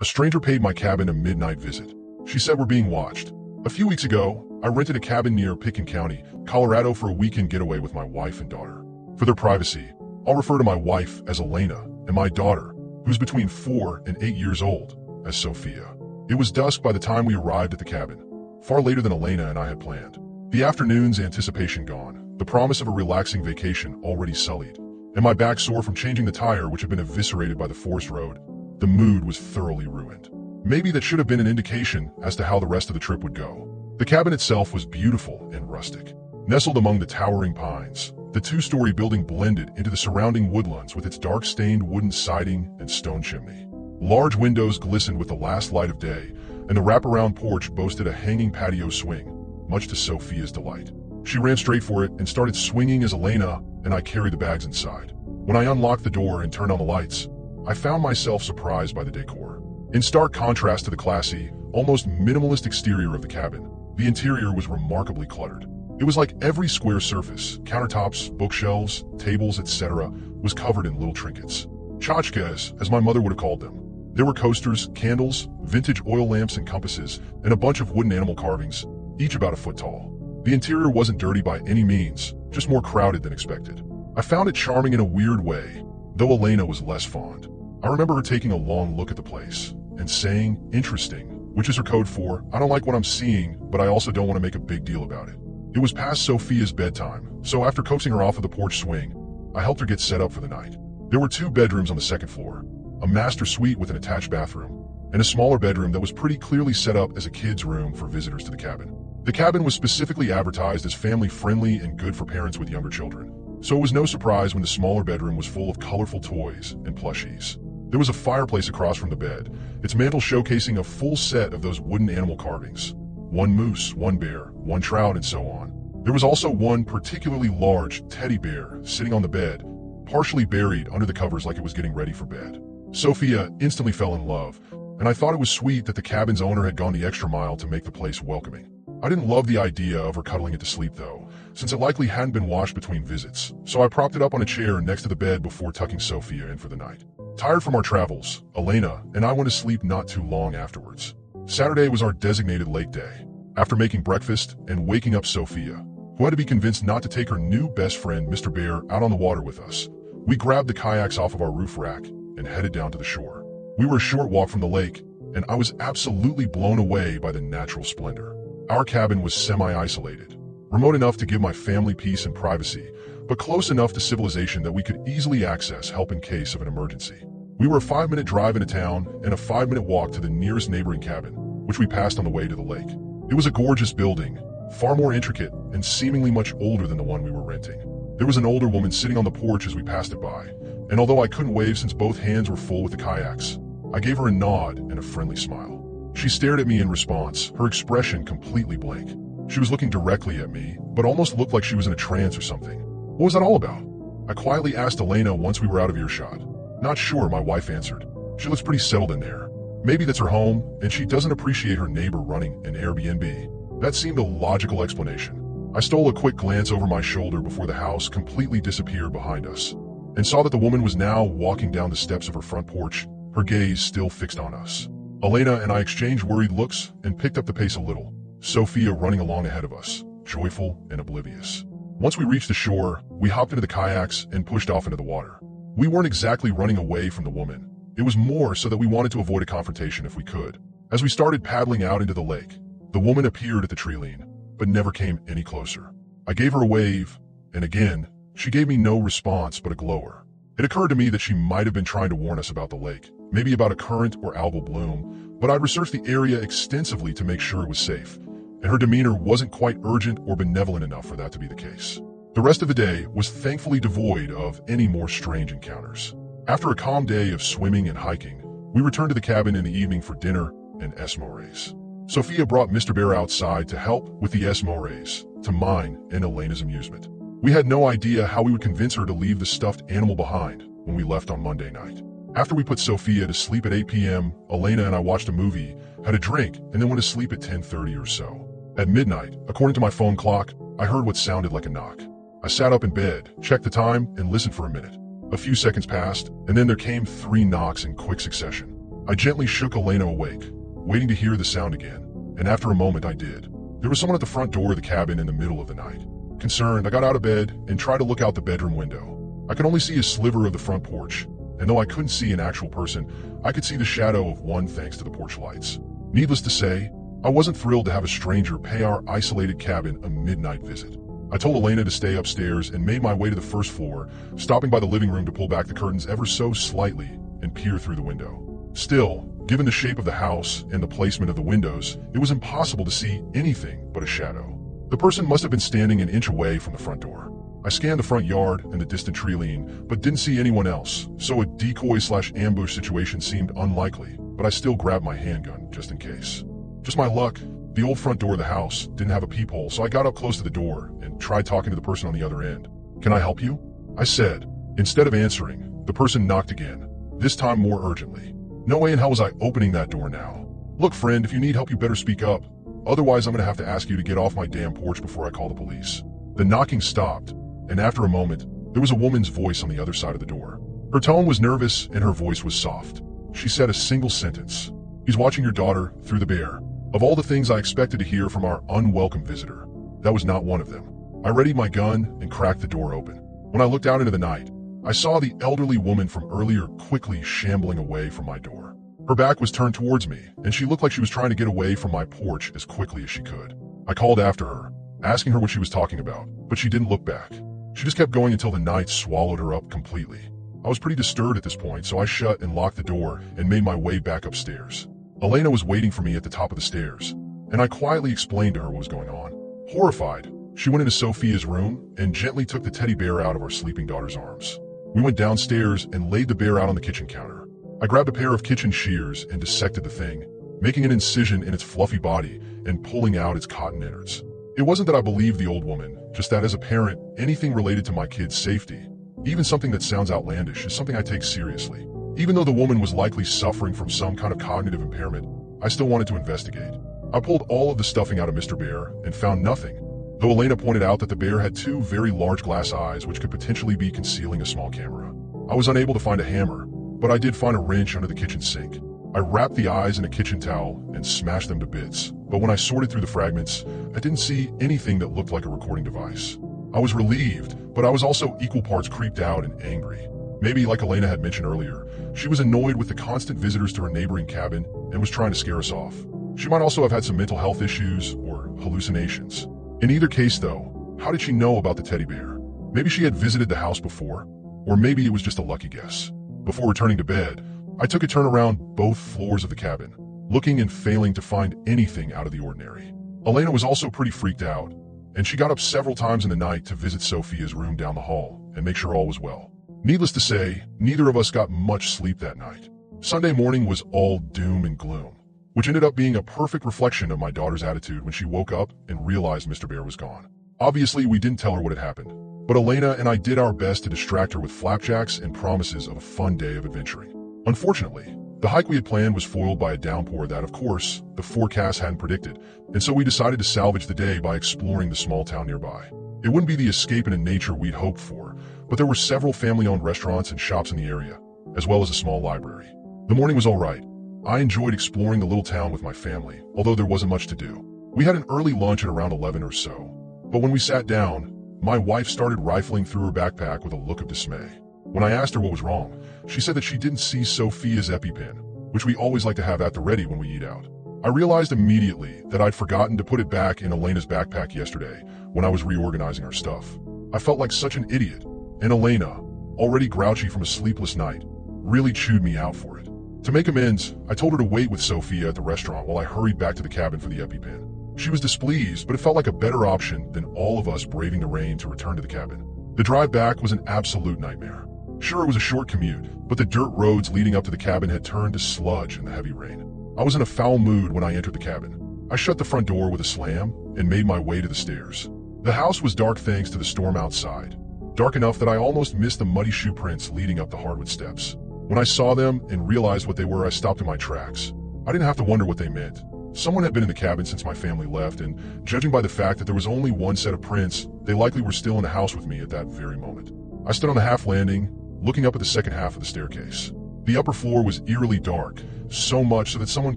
A stranger paid my cabin a midnight visit. She said we're being watched. A few weeks ago, I rented a cabin near Pitkin County, Colorado for a weekend getaway with my wife and daughter. For their privacy, I'll refer to my wife as Elena and my daughter, who's between 4 and 8 years old, as Sophia. It was dusk by the time we arrived at the cabin, far later than Elena and I had planned. The afternoon's anticipation gone, the promise of a relaxing vacation already sullied, and my back sore from changing the tire which had been eviscerated by the forest road. The mood was thoroughly ruined. Maybe that should have been an indication as to how the rest of the trip would go. The cabin itself was beautiful and rustic. Nestled among the towering pines, the two-story building blended into the surrounding woodlands with its dark-stained wooden siding and stone chimney. Large windows glistened with the last light of day, and the wraparound porch boasted a hanging patio swing, much to Sophia's delight. She ran straight for it and started swinging as Elena and I carried the bags inside. When I unlocked the door and turned on the lights, I found myself surprised by the decor. In stark contrast to the classy, almost minimalist exterior of the cabin, the interior was remarkably cluttered. It was like every square surface, countertops, bookshelves, tables, etc., was covered in little trinkets. Tchotchkes, as my mother would have called them. There were coasters, candles, vintage oil lamps and compasses, and a bunch of wooden animal carvings, each about a foot tall. The interior wasn't dirty by any means, just more crowded than expected. I found it charming in a weird way, though Elena was less fond. I remember her taking a long look at the place and saying, "Interesting," which is her code for, "I don't like what I'm seeing, but I also don't want to make a big deal about it." It was past Sophia's bedtime, so after coaxing her off of the porch swing, I helped her get set up for the night. There were 2 bedrooms on the second floor, a master suite with an attached bathroom, and a smaller bedroom that was pretty clearly set up as a kid's room for visitors to the cabin. The cabin was specifically advertised as family-friendly and good for parents with younger children, so it was no surprise when the smaller bedroom was full of colorful toys and plushies. There was a fireplace across from the bed, its mantel showcasing a full set of those wooden animal carvings. 1 moose, 1 bear, 1 trout, and so on. There was also 1 particularly large teddy bear sitting on the bed, partially buried under the covers like it was getting ready for bed. Sophia instantly fell in love, and I thought it was sweet that the cabin's owner had gone the extra mile to make the place welcoming. I didn't love the idea of her cuddling it to sleep though, since it likely hadn't been washed between visits, so I propped it up on a chair next to the bed before tucking Sophia in for the night. Tired from our travels, Elena and I went to sleep not too long afterwards. Saturday was our designated lake day. After making breakfast and waking up Sophia, who had to be convinced not to take her new best friend, Mr. Bear, out on the water with us, we grabbed the kayaks off of our roof rack and headed down to the shore. We were a short walk from the lake, and I was absolutely blown away by the natural splendor. Our cabin was semi-isolated, remote enough to give my family peace and privacy, but close enough to civilization that we could easily access help in case of an emergency. We were a 5-minute drive into town and a 5-minute walk to the nearest neighboring cabin, which we passed on the way to the lake. It was a gorgeous building, far more intricate and seemingly much older than the one we were renting. There was an older woman sitting on the porch as we passed it by, and although I couldn't wave since both hands were full with the kayaks, I gave her a nod and a friendly smile. She stared at me in response, her expression completely blank. She was looking directly at me, but almost looked like she was in a trance or something. What was that all about? I quietly asked Elena once we were out of earshot. Not sure, my wife answered. She looks pretty settled in there. Maybe that's her home, and she doesn't appreciate her neighbor running an Airbnb. That seemed a logical explanation. I stole a quick glance over my shoulder before the house completely disappeared behind us, and saw that the woman was now walking down the steps of her front porch, her gaze still fixed on us. Elena and I exchanged worried looks and picked up the pace a little, Sophia running along ahead of us, joyful and oblivious. Once we reached the shore, we hopped into the kayaks and pushed off into the water. We weren't exactly running away from the woman. It was more so that we wanted to avoid a confrontation if we could. As we started paddling out into the lake, the woman appeared at the treeline, but never came any closer. I gave her a wave, and again, she gave me no response but a glower. It occurred to me that she might have been trying to warn us about the lake, maybe about a current or algal bloom, but I'd researched the area extensively to make sure it was safe, and her demeanor wasn't quite urgent or benevolent enough for that to be the case. The rest of the day was thankfully devoid of any more strange encounters. After a calm day of swimming and hiking, we returned to the cabin in the evening for dinner and esmores. Sophia brought Mr. Bear outside to help with the esmores, to mine and Elena's amusement. We had no idea how we would convince her to leave the stuffed animal behind when we left on Monday night. After we put Sophia to sleep at 8 p.m., Elena and I watched a movie, had a drink, and then went to sleep at 10:30 or so. At midnight, according to my phone clock, I heard what sounded like a knock. I sat up in bed, checked the time, and listened for a minute. A few seconds passed, and then there came 3 knocks in quick succession. I gently shook Elena awake, waiting to hear the sound again, and after a moment I did. There was someone at the front door of the cabin in the middle of the night. Concerned, I got out of bed and tried to look out the bedroom window. I could only see a sliver of the front porch, and though I couldn't see an actual person, I could see the shadow of one thanks to the porch lights. Needless to say, I wasn't thrilled to have a stranger pay our isolated cabin a midnight visit. I told Elena to stay upstairs and made my way to the first floor, stopping by the living room to pull back the curtains ever so slightly and peer through the window. Still, given the shape of the house and the placement of the windows, it was impossible to see anything but a shadow. The person must have been standing an inch away from the front door. I scanned the front yard and the distant tree line, but didn't see anyone else, so a decoy/ambush situation seemed unlikely, but I still grabbed my handgun just in case. Just my luck, the old front door of the house didn't have a peephole, so I got up close to the door and tried talking to the person on the other end. "Can I help you?" I said. Instead of answering, the person knocked again, this time more urgently. No way in hell was I opening that door now. "Look, friend, if you need help you better speak up. Otherwise I'm gonna have to ask you to get off my damn porch before I call the police." The knocking stopped, and after a moment, there was a woman's voice on the other side of the door. Her tone was nervous and her voice was soft. She said a single sentence. "He's watching your daughter through the bear." Of all the things I expected to hear from our unwelcome visitor, that was not one of them. I readied my gun and cracked the door open. When I looked out into the night, I saw the elderly woman from earlier quickly shambling away from my door. Her back was turned towards me, and she looked like she was trying to get away from my porch as quickly as she could. I called after her, asking her what she was talking about, but she didn't look back. She just kept going until the night swallowed her up completely. I was pretty disturbed at this point, so I shut and locked the door and made my way back upstairs. Elena was waiting for me at the top of the stairs, and I quietly explained to her what was going on. Horrified, she went into Sophia's room and gently took the teddy bear out of our sleeping daughter's arms. We went downstairs and laid the bear out on the kitchen counter. I grabbed a pair of kitchen shears and dissected the thing, making an incision in its fluffy body and pulling out its cotton innards. It wasn't that I believed the old woman, just that as a parent, anything related to my kid's safety, even something that sounds outlandish, is something I take seriously. Even though the woman was likely suffering from some kind of cognitive impairment, I still wanted to investigate. I pulled all of the stuffing out of Mr. Bear and found nothing, though Elena pointed out that the bear had two very large glass eyes which could potentially be concealing a small camera. I was unable to find a hammer, but I did find a wrench under the kitchen sink. I wrapped the eyes in a kitchen towel and smashed them to bits, but when I sorted through the fragments, I didn't see anything that looked like a recording device. I was relieved, but I was also equal parts creeped out and angry. Maybe, like Elena had mentioned earlier, she was annoyed with the constant visitors to her neighboring cabin and was trying to scare us off. She might also have had some mental health issues or hallucinations. In either case though, how did she know about the teddy bear? Maybe she had visited the house before, or maybe it was just a lucky guess. Before returning to bed, I took a turn around both floors of the cabin, looking and failing to find anything out of the ordinary. Elena was also pretty freaked out, and she got up several times in the night to visit Sophia's room down the hall and make sure all was well. Needless to say, neither of us got much sleep that night. Sunday morning was all doom and gloom, which ended up being a perfect reflection of my daughter's attitude when she woke up and realized Mr. Bear was gone. Obviously, we didn't tell her what had happened, but Elena and I did our best to distract her with flapjacks and promises of a fun day of adventuring. Unfortunately, the hike we had planned was foiled by a downpour that, of course, the forecast hadn't predicted, and so we decided to salvage the day by exploring the small town nearby. It wouldn't be the escape into nature we'd hoped for, but there were several family-owned restaurants and shops in the area, as well as a small library. The morning was all right. I enjoyed exploring the little town with my family, although there wasn't much to do. We had an early lunch at around 11 or so, but when we sat down, my wife started rifling through her backpack with a look of dismay. When I asked her what was wrong, she said that she didn't see Sophia's EpiPen, which we always like to have at the ready when we eat out. I realized immediately that I'd forgotten to put it back in Elena's backpack yesterday when I was reorganizing our stuff. I felt like such an idiot, and Elena, already grouchy from a sleepless night, really chewed me out for it. To make amends, I told her to wait with Sophia at the restaurant while I hurried back to the cabin for the EpiPen. She was displeased, but it felt like a better option than all of us braving the rain to return to the cabin. The drive back was an absolute nightmare. Sure, it was a short commute, but the dirt roads leading up to the cabin had turned to sludge in the heavy rain. I was in a foul mood when I entered the cabin. I shut the front door with a slam and made my way to the stairs. The house was dark thanks to the storm outside, dark enough that I almost missed the muddy shoe prints leading up the hardwood steps. When I saw them and realized what they were, I stopped in my tracks. I didn't have to wonder what they meant. Someone had been in the cabin since my family left, and judging by the fact that there was only one set of prints, they likely were still in the house with me at that very moment. I stood on the half landing, looking up at the second half of the staircase. The upper floor was eerily dark, so much so that someone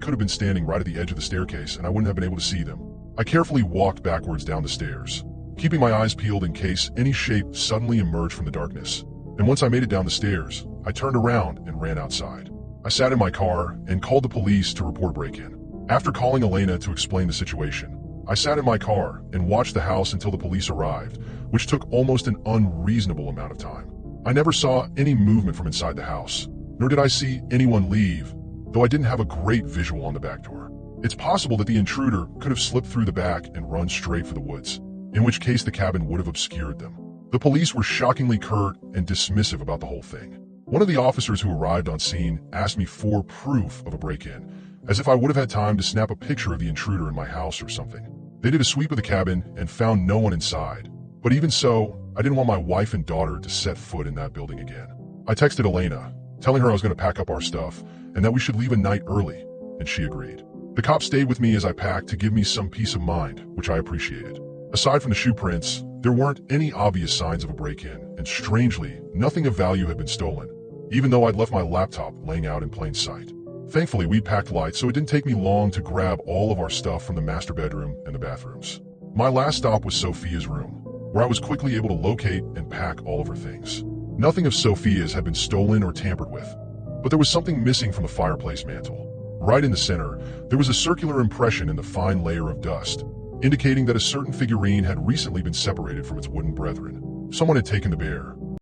could have been standing right at the edge of the staircase and I wouldn't have been able to see them. I carefully walked backwards down the stairs, keeping my eyes peeled in case any shape suddenly emerged from the darkness. And once I made it down the stairs, I turned around and ran outside. I sat in my car and called the police to report a break-in. After calling Elena to explain the situation, I sat in my car and watched the house until the police arrived, which took almost an unreasonable amount of time. I never saw any movement from inside the house, nor did I see anyone leave, though I didn't have a great visual on the back door. It's possible that the intruder could have slipped through the back and run straight for the woods, in which case the cabin would have obscured them. The police were shockingly curt and dismissive about the whole thing. One of the officers who arrived on scene asked me for proof of a break-in, as if I would have had time to snap a picture of the intruder in my house or something. They did a sweep of the cabin and found no one inside, but even so, I didn't want my wife and daughter to set foot in that building again. I texted Elena, telling her I was going to pack up our stuff and that we should leave a night early, and she agreed. The cop stayed with me as I packed to give me some peace of mind, which I appreciated. Aside from the shoe prints, there weren't any obvious signs of a break-in, and strangely, nothing of value had been stolen, even though I'd left my laptop laying out in plain sight. Thankfully, we packed light, so it didn't take me long to grab all of our stuff from the master bedroom and the bathrooms. My last stop was Sophia's room, where I was quickly able to locate and pack all of her things. Nothing of Sophia's had been stolen or tampered with, but there was something missing from the fireplace mantle. Right in the center, there was a circular impression in the fine layer of dust, indicating that a certain figurine had recently been separated from its wooden brethren. Someone had taken the bear,